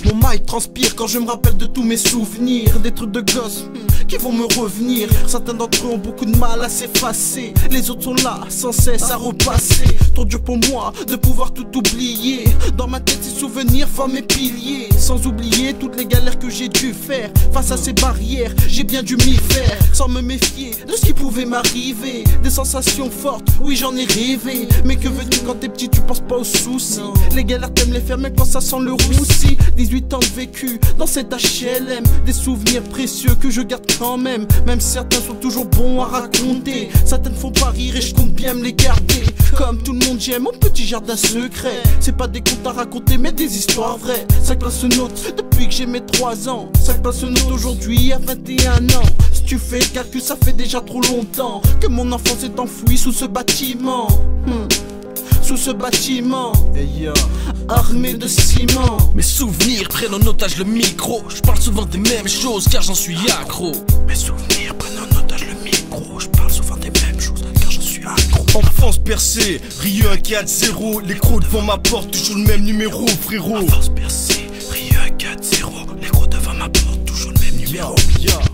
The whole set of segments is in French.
Mon mic transpire quand je me rappelle de tous mes souvenirs. Des trucs de gosse qui vont me revenir. Certains d'entre eux ont beaucoup de mal à s'effacer. Les autres sont là, sans cesse à repasser. Trop dur pour moi de pouvoir tout oublier. Dans ma tête ces souvenirs forment mes piliers. Sans oublier toutes les galères que j'ai dû faire. Face à ces barrières, j'ai bien dû m'y faire. Sans me méfier de ce qui pouvait m'arriver. Des sensations fortes, oui j'en ai rêvé. Mais que veux-tu quand t'es petit, tu penses pas aux soucis. Les galères t'aimes les faire même quand ça sent le roussi. 18 ans de vécu dans cet HLM. Des souvenirs précieux que je garde quand même. Même certains sont toujours bons à raconter. Certains ne font pas rire et je compte bien me les garder. Comme tout le monde j'aime mon petit jardin secret. C'est pas des contes à raconter mais des histoires vraies. Ça classe se note depuis que j'ai mes 3 ans. Ça classe se note aujourd'hui à 21 ans. Si tu fais le calcul ça fait déjà trop longtemps que mon enfance est enfouie sous ce bâtiment. Sous ce bâtiment, armé de ciment. Mes souvenirs prennent en otage le micro. Je parle souvent des mêmes choses car j'en suis accro. Mes souvenirs prennent en otage le micro. Je parle souvent des mêmes choses car j'en suis accro. Enfance percée, Rio 1-4-0. Les crocs devant ma porte, toujours le même numéro, frérot. Enfance percée, Rio 1-4-0. Les crocs devant ma porte, toujours le même numéro.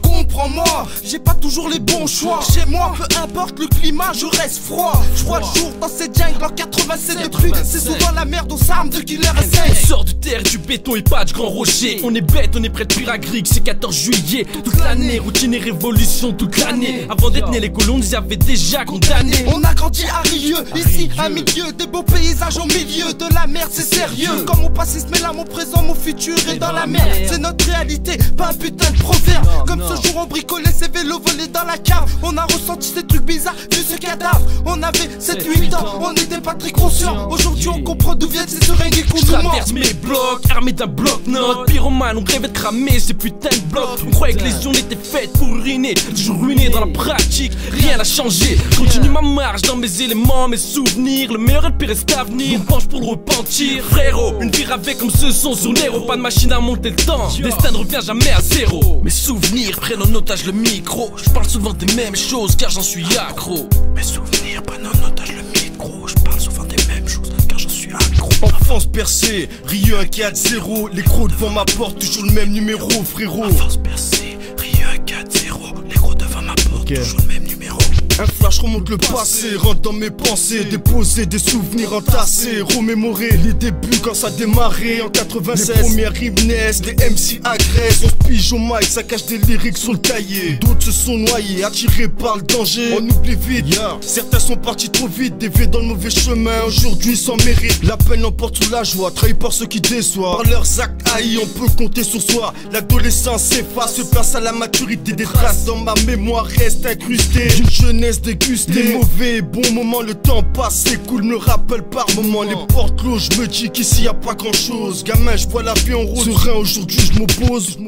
Comprends-moi, j'ai pas toujours les bons choix. Chez moi, peu importe le climat, je reste froid. Je crois le jour dans cette jungle en 87 de pluie. C'est souvent la merde aux armes de Killer On SS. sort du terre, du béton et pas du grand rocher. On est bête, on est près de Piragric, c'est 14 juillet. Toute l'année, routine et révolution toute l'année. Avant d'être nés les colons, ils avaient déjà condamné. On a grandi à Rieux, ici à milieu des beaux paysages au milieu de la merde, c'est sérieux. Comme mon passé se mêle à mon présent, mon futur est dans la merde. C'est notre réalité, pas un putain de proverbe. Comme ce jour on bricolait ces vélos volés dans la cave. On a ressenti ces trucs bizarres, vu ce cadavre. On avait 7-8 ans, on n'était pas très conscients. Aujourd'hui on comprend d'où viennent ces seringues qu'on nous ment. Traverse mes blocs, armé d'un bloc-notes. Pyromane, on rêvait de cramer ces putains de blocs. On croyait que les urnes étaient faites pour uriner. Toujours ruiné dans la pratique, rien n'a changé. Continue ma marche dans mes éléments, mes souvenirs. Le meilleur et le pire reste à venir. On penche pour le repentir. Frérot, une vie rêvée comme ce son sur Nero. Pas de machine à monter le temps. Destin ne revient jamais à zéro. Mes souvenirs prennent en otage le micro. Je parle souvent des mêmes choses car j'en suis accro. Mes souvenirs prennent en otage le micro. Je parle souvent des mêmes choses car j'en suis accro. Enfance percée, Rio 1-4-0. Les crocs devant ma porte, toujours le même numéro, frérot. Enfance percée, Rio 1-4-0. Les crocs devant ma porte, toujours le même numéro. Un flash remonte le passé, rentre dans mes pensées. Déposer des souvenirs entassés, remémorer les débuts quand ça démarrait en 96. Les premières rimes naissent, les MC agressent. On se pige au mic, ça cache des lyrics sur le cahier. D'autres se sont noyés, attirés par le danger. On oublie vite, certains sont partis trop vite, déviés dans le mauvais chemin. Aujourd'hui sans mérite, la peine emporte sur la joie. Trahis par ceux qui déçoivent, par leurs actes haïs on peut compter sur soi. L'adolescence s'efface, se place à la maturité. Des traces dans ma mémoire restent incrustées d'une jeunesse dégusté. Les mauvais et bons moments, le temps passe, c'est cool, me rappelle par moments. Les portes closes, je me dis qu'ici y a pas grand chose. Gamin, je vois la vie en rose. Serein, aujourd'hui je m'oppose.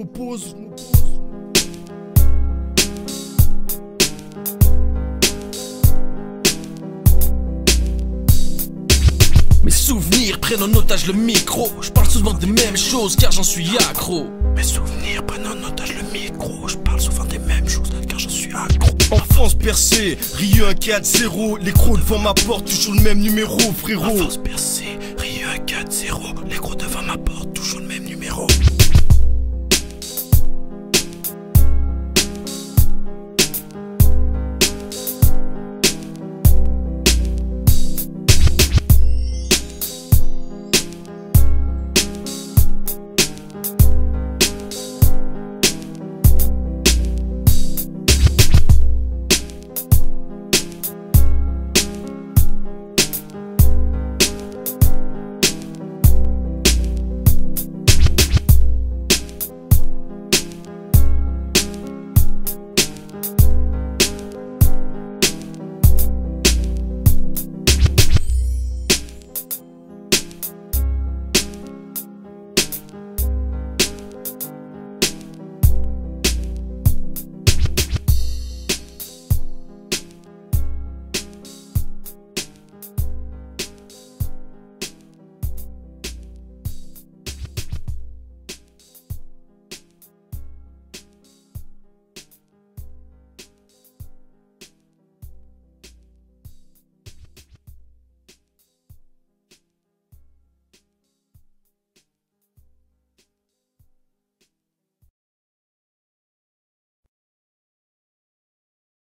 Mes souvenirs prennent en otage le micro. Je parle souvent des mêmes choses car j'en suis accro. Mes souvenirs prennent en otage le micro. Je parle souvent des mêmes choses car j'en suis accro. Enfance percée, Rio 1-4-0. Les crocs devant ma porte, toujours le même numéro, frérot. Enfance percée, Rio 1-4-0.